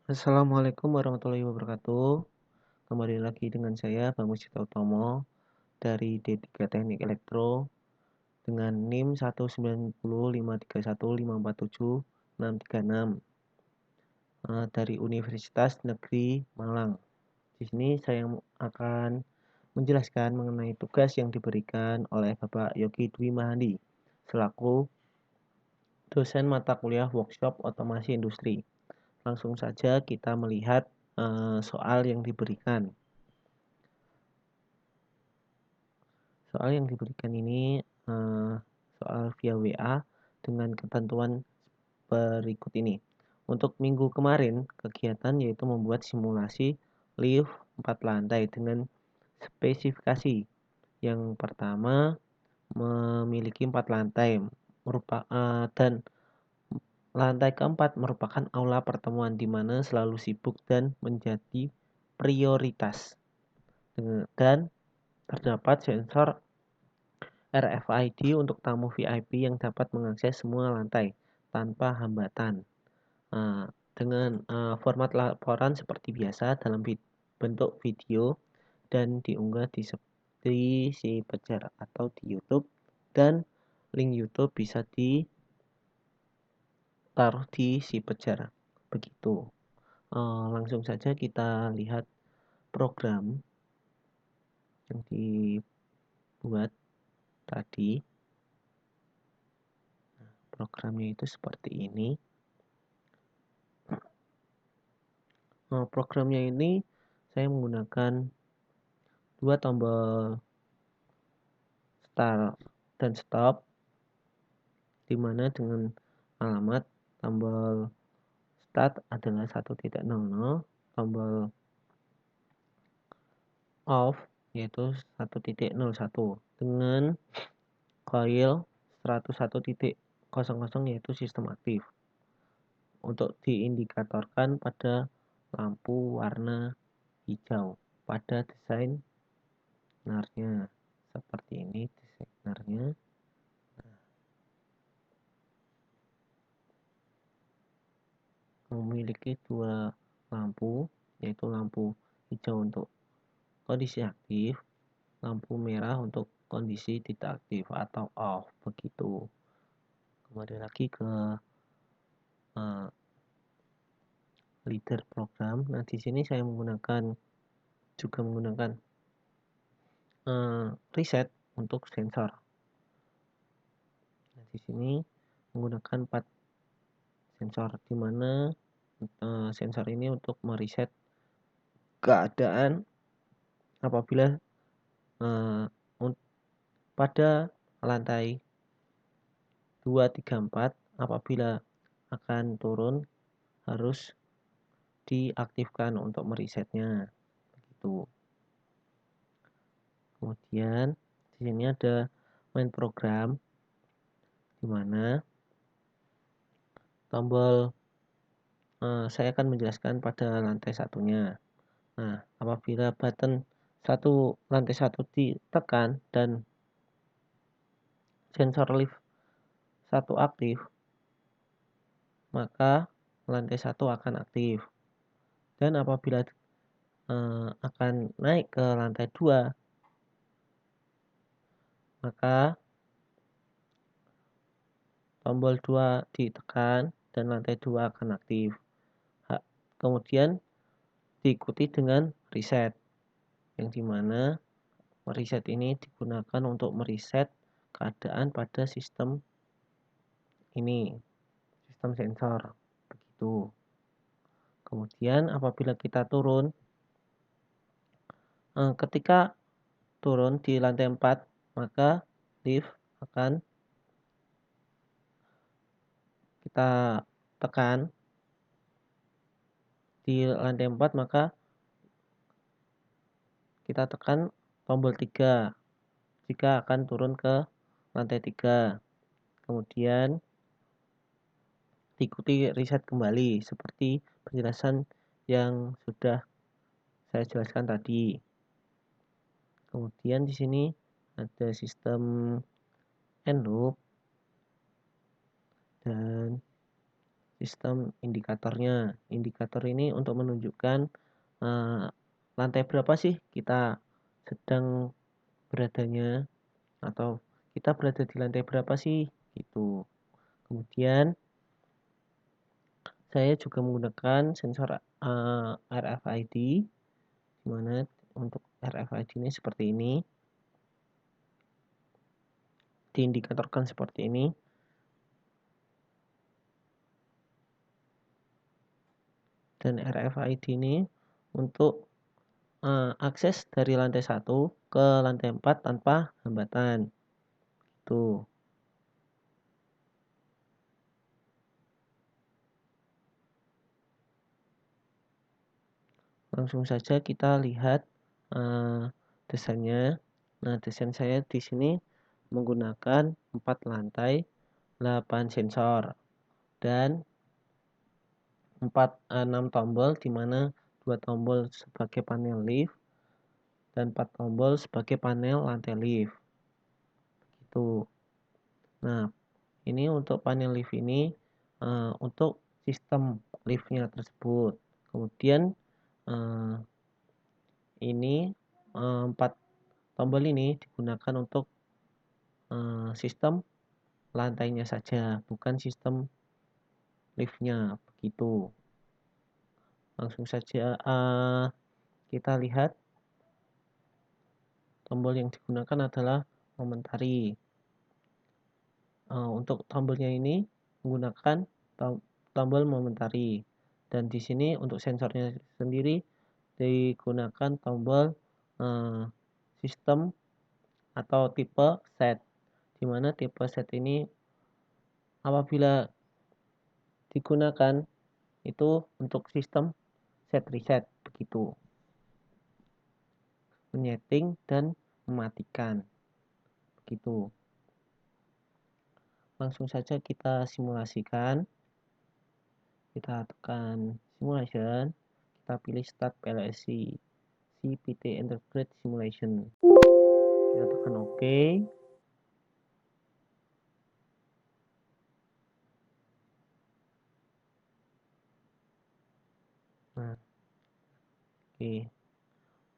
Assalamualaikum warahmatullahi wabarakatuh. Kembali lagi dengan saya Bang Muscito Utomo dari D3 Teknik Elektro dengan NIM 1905315476636 dari Universitas Negeri Malang. Di sini saya akan menjelaskan mengenai tugas yang diberikan oleh Bapak Yogi Dwi Mahandi selaku dosen mata kuliah workshop otomasi industri. Langsung saja kita melihat soal yang diberikan. Soal yang diberikan ini soal via WA dengan ketentuan berikut ini. Untuk minggu kemarin, kegiatan yaitu membuat simulasi lift 4 lantai dengan spesifikasi. Yang pertama, memiliki 4 lantai dan lantai keempat merupakan aula pertemuan di mana selalu sibuk dan menjadi prioritas. Dan terdapat sensor RFID untuk tamu VIP yang dapat mengakses semua lantai tanpa hambatan. Dengan format laporan seperti biasa dalam bentuk video dan diunggah di si Pejar atau di YouTube, dan link YouTube bisa ditaruh di si Pejar. Begitu. Langsung saja kita lihat program yang dibuat tadi. Programnya itu seperti ini. Programnya ini saya menggunakan dua tombol start dan stop, di mana dengan alamat tombol start adalah 1.00, tombol off yaitu 1.01 dengan coil 101.00 yaitu sistem aktif untuk diindikatorkan pada lampu warna hijau pada desain senarnya. Seperti ini desainernya. Memiliki dua lampu, yaitu lampu hijau untuk kondisi aktif, lampu merah untuk kondisi tidak aktif atau off, begitu. Kembali lagi ke leader program. Nah, di sini saya juga menggunakan reset untuk sensor. Nah, di sini menggunakan 4 sensor, di mana sensor ini untuk mereset keadaan apabila pada lantai 2, 3, 4 apabila akan turun harus diaktifkan untuk meresetnya, begitu. Kemudian di sini ada main program, di mana tombol saya akan menjelaskan pada lantai satunya. Nah, apabila button lantai satu ditekan dan sensor lift 1 aktif, maka lantai 1 akan aktif. Dan apabila akan naik ke lantai 2, maka tombol 2 ditekan dan lantai 2 akan aktif. Kemudian diikuti dengan reset, yang dimana reset ini digunakan untuk mereset keadaan pada sistem ini, sistem sensor, begitu. Kemudian apabila kita turun, ketika turun di lantai 4, maka lift akan kita tekan di lantai 4, maka kita tekan tombol 3 jika akan turun ke lantai 3. Kemudian diikuti reset kembali seperti penjelasan yang sudah saya jelaskan tadi. Kemudian di sini ada sistem end loop dan sistem indikatornya. Indikator ini untuk menunjukkan, eee, lantai berapa sih kita sedang beradanya, atau kita berada di lantai berapa sih, gitu. Kemudian saya juga menggunakan sensor, RFID, di mana untuk RFID ini seperti ini, diindikatorkan seperti ini. Dan RFID ini untuk, akses dari lantai 1 ke lantai 4 tanpa hambatan, tuh. Langsung saja kita lihat, desainnya. Nah, desain saya di sini menggunakan 4 lantai, 8 sensor, dan 6 tombol, di mana 2 tombol sebagai panel lift dan 4 tombol sebagai panel lantai lift, gitu. Nah, ini untuk panel lift ini, untuk sistem liftnya tersebut. Kemudian, eee, ini, 4 tombol ini digunakan untuk, sistem lantainya saja, bukan sistem liftnya, begitu. Langsung saja, kita lihat tombol yang digunakan adalah momentari. Untuk tombolnya ini menggunakan tombol momentari, dan di sini untuk sensornya sendiri digunakan tombol, eee, sistem atau tipe set, di mana tipe set ini apabila digunakan itu untuk sistem set reset, begitu, menyeting dan mematikan, begitu. Langsung saja kita simulasikan. Kita tekan simulation, kita pilih start PLSI, CPT Integrate Simulation. Kita tekan OK. Nah, oke,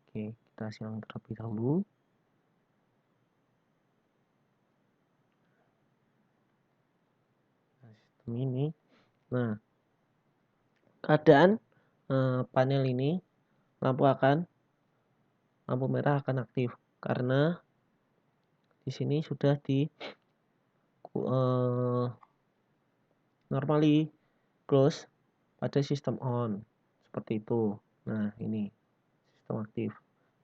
oke, kita silang terlebih dahulu. Nah, sistem ini. Nah, keadaan panel ini, lampu merah akan aktif karena di sini sudah di normally close pada sistem on, seperti itu. Nah, ini sistem aktif.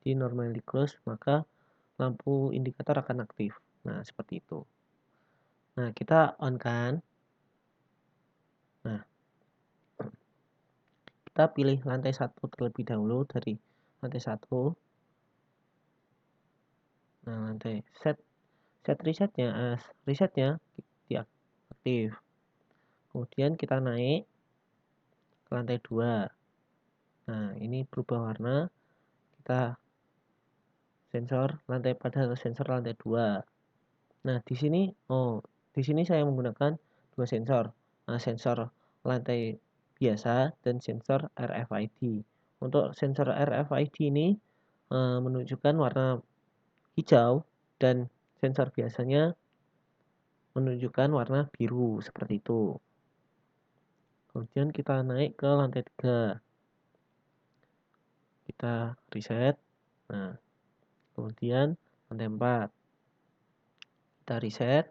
Di normally close, maka lampu indikator akan aktif. Nah, seperti itu. Nah, kita on kan. Nah, kita pilih lantai 1 terlebih dahulu dari lantai 1. Nah, lantai resetnya diaktif. Kemudian kita naik ke lantai 2. Nah, ini berubah warna. Kita sensor lantai 2. Nah, di sini saya menggunakan 2 sensor. Nah, sensor lantai biasa dan sensor RFID. Untuk sensor RFID ini, menunjukkan warna hijau, dan sensor biasanya menunjukkan warna biru, seperti itu. Kemudian kita naik ke lantai 3. Kita reset. Nah, kemudian lantai 4. Kita reset.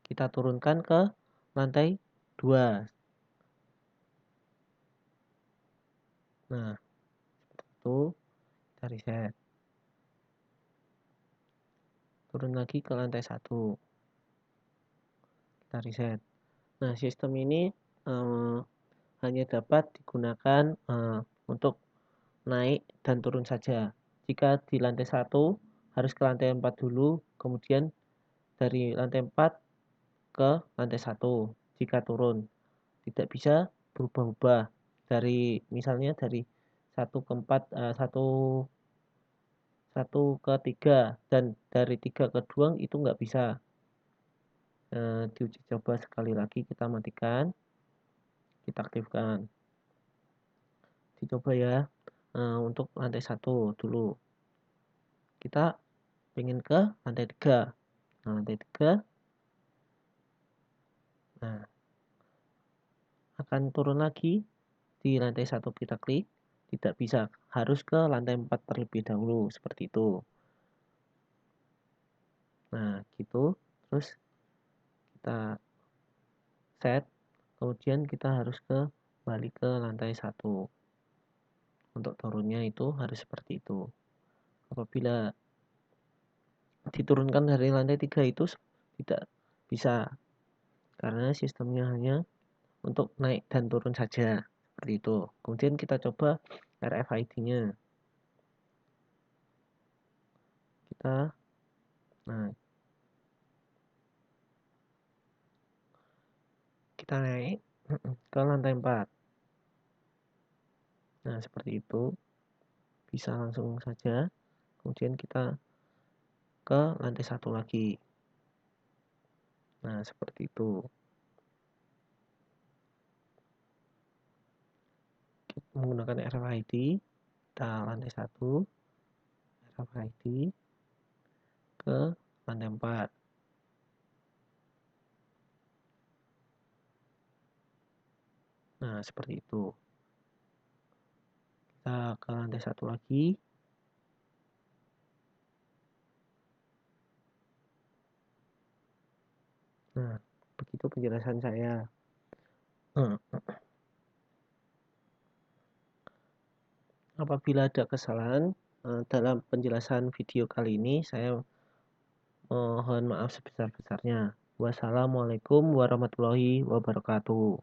Kita turunkan ke lantai 2. Nah, seperti itu. Kita reset. Turun lagi ke lantai 1. Kita reset. Nah, sistem ini hanya dapat digunakan untuk naik dan turun saja. Jika di lantai 1 harus ke lantai 4 dulu, kemudian dari lantai 4 ke lantai 1 jika turun. Tidak bisa berubah-ubah dari misalnya dari 1 ke 4, 1 ke 3, dan dari 3 ke 2 itu nggak bisa. Diuji coba sekali lagi, kita matikan. kita aktifkan. Dicoba ya, untuk lantai satu dulu. Kita pengen ke lantai 3. Nah, lantai 3, nah akan turun lagi di lantai satu kita klik, tidak bisa, harus ke lantai 4 terlebih dahulu, seperti itu. Nah, gitu, terus kita set, kemudian kita harus balik ke lantai satu. Untuk turunnya itu harus seperti itu. Apabila diturunkan dari lantai 3 itu tidak bisa, karena sistemnya hanya untuk naik dan turun saja, seperti itu. Kemudian kita coba RFID-nya. Kita nah, kita naik ke lantai 4. Nah, seperti itu. Bisa langsung saja. Kemudian kita ke lantai satu lagi. Nah, seperti itu. Menggunakan RFID, kita lantai satu, RFID ke lantai 4. Nah, seperti itu. Kita ke lantai satu lagi. Nah, begitu penjelasan saya. Apabila ada kesalahan dalam penjelasan video kali ini, saya mohon maaf sebesar-besarnya. Wassalamualaikum warahmatullahi wabarakatuh.